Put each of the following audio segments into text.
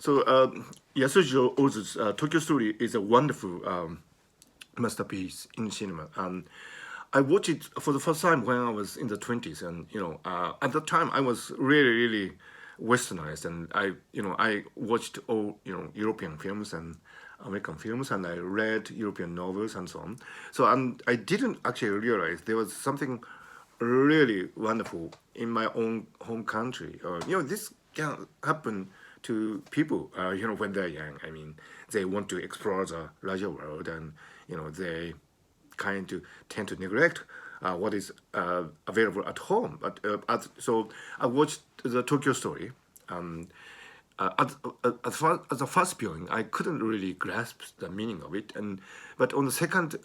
Yasujiro Ozu's Tokyo Story is a wonderful masterpiece in cinema. I watched it for the first time when I was in the 20s, and at that time I was really, really westernized, and I watched all European films and American films, and I read European novels and so on. So, and I didn't actually realize there was something really wonderful in my own home country. This can happen to people, when they're young. I mean, they want to explore the larger world, and they kind of tend to neglect what is available at home. So I watched the Tokyo Story. Um, at the first viewing, I couldn't really grasp the meaning of it, but on the second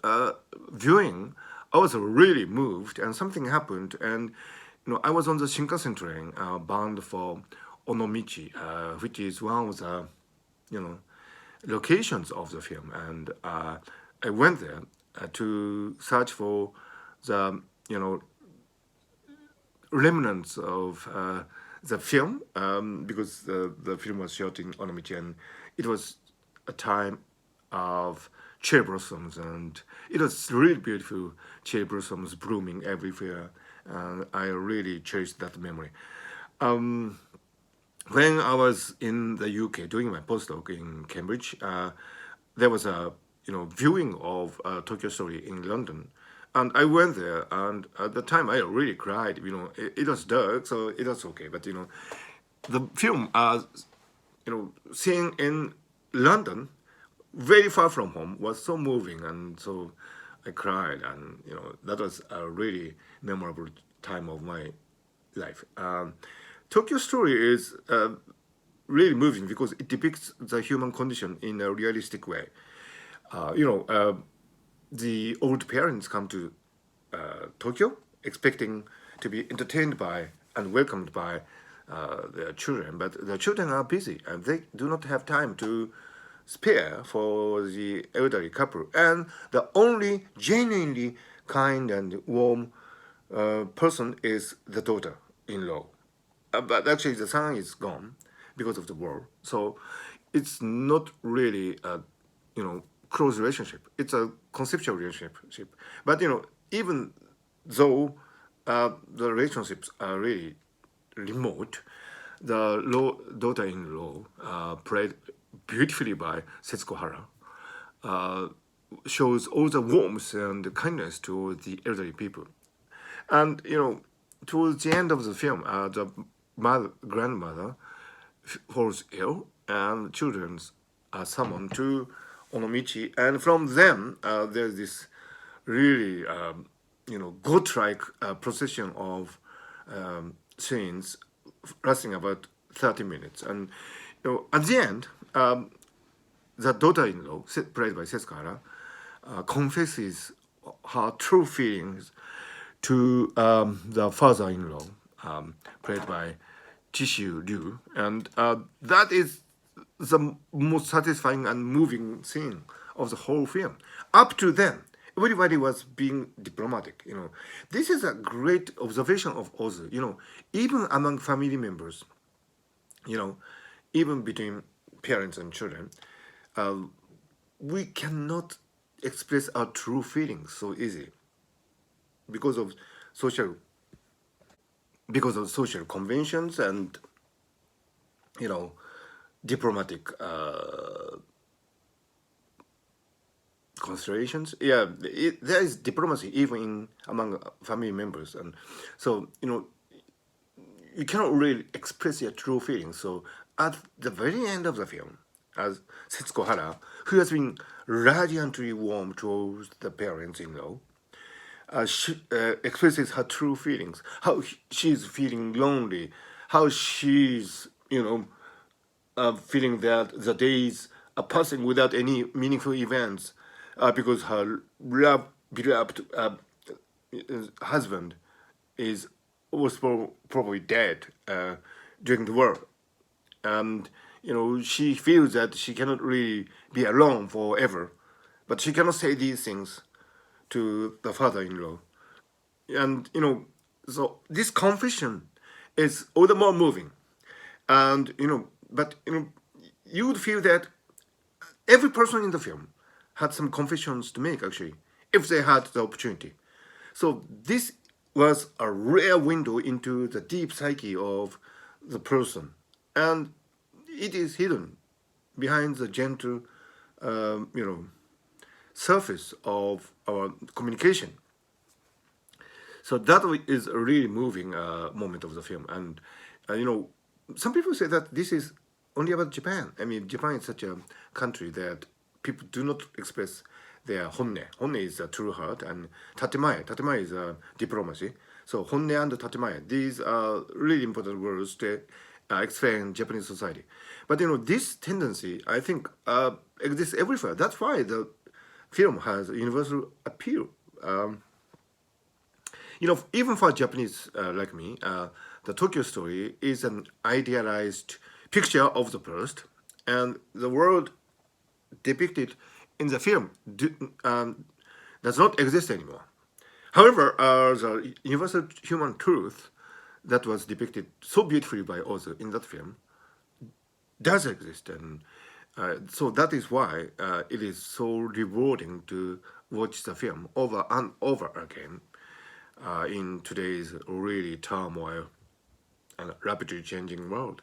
viewing, I was really moved, and something happened, and I was on the Shinkansen train bound for Onomichi, which is one of the you know locations of the film, and I went there to search for the remnants of the film, because the film was shot in Onomichi, and it was a time of cherry blossoms, and it was really beautiful cherry blossoms blooming everywhere, and I really cherished that memory. Um, when I was in the UK doing my postdoc in Cambridge, there was a viewing of Tokyo Story in London, and I went there. And at the time, I really cried. It was dark, so it was okay. But the film, seeing in London, very far from home, was so moving, and so I cried, and that was a really memorable time of my life. Tokyo Story is really moving because it depicts the human condition in a realistic way. Uh, you know, uh, the old parents come to Tokyo expecting to be entertained by and welcomed by their children, but the children are busy and they do not have time to spare for the elderly couple. And the only genuinely kind and warm person is the daughter-in-law. But actually, the son is gone because of the war. So it's not really a close relationship. It's a conceptual relationship. But even though the relationships are really remote, the daughter-in-law, played beautifully by Setsuko Hara, uh, shows all the warmth and kindness to the elderly people. And towards the end of the film, the grandmother falls ill, and children are summoned to Onomichi, and from them there's this really godlike procession of scenes lasting about 30 minutes, and at the end, the daughter-in-law, played by Setsuko, confesses her true feelings to the father-in-law, played by Chishu Ryu, and that is the most satisfying and moving scene of the whole film. Up to then, everybody was being diplomatic. This is a great observation of Ozu. Even among family members, you know, even between parents and children, uh, we cannot express our true feelings so easy because of social social conventions and you know diplomatic considerations. Yeah, there is diplomacy even among family members, and so you cannot really express your true feelings. So at the very end of the film, as Setsuko Hara, who has been radiantly warm towards the parents-in-law, she expresses her true feelings, how she's feeling lonely, how she's, feeling that the days are passing without any meaningful events, because her beloved husband is was probably dead during the war, and she feels that she cannot really be alone forever, but she cannot say these things to the father-in-law, and so this confession is all the more moving, and but you would feel that every person in the film had some confessions to make, actually, if they had the opportunity. So this was a rare window into the deep psyche of the person, and it is hidden behind the gentle, you know, surface of our communication. So that is a really moving moment of the film, and some people say that this is only about Japan. I mean, Japan is such a country that people do not express their honne. Honne is a true heart, and tatemae. Tatemae is diplomacy. So honne and tatemae, these are really important words to explain Japanese society. But this tendency, I think, exists everywhere. That's why the film has universal appeal. Even for Japanese like me, the Tokyo Story is an idealized picture of the past, and the world depicted in the film does not exist anymore. However, the universal human truth that was depicted so beautifully by Ozu in that film does exist, and so that is why it is so rewarding to watch the film over and over again in today's really turmoil and rapidly changing world.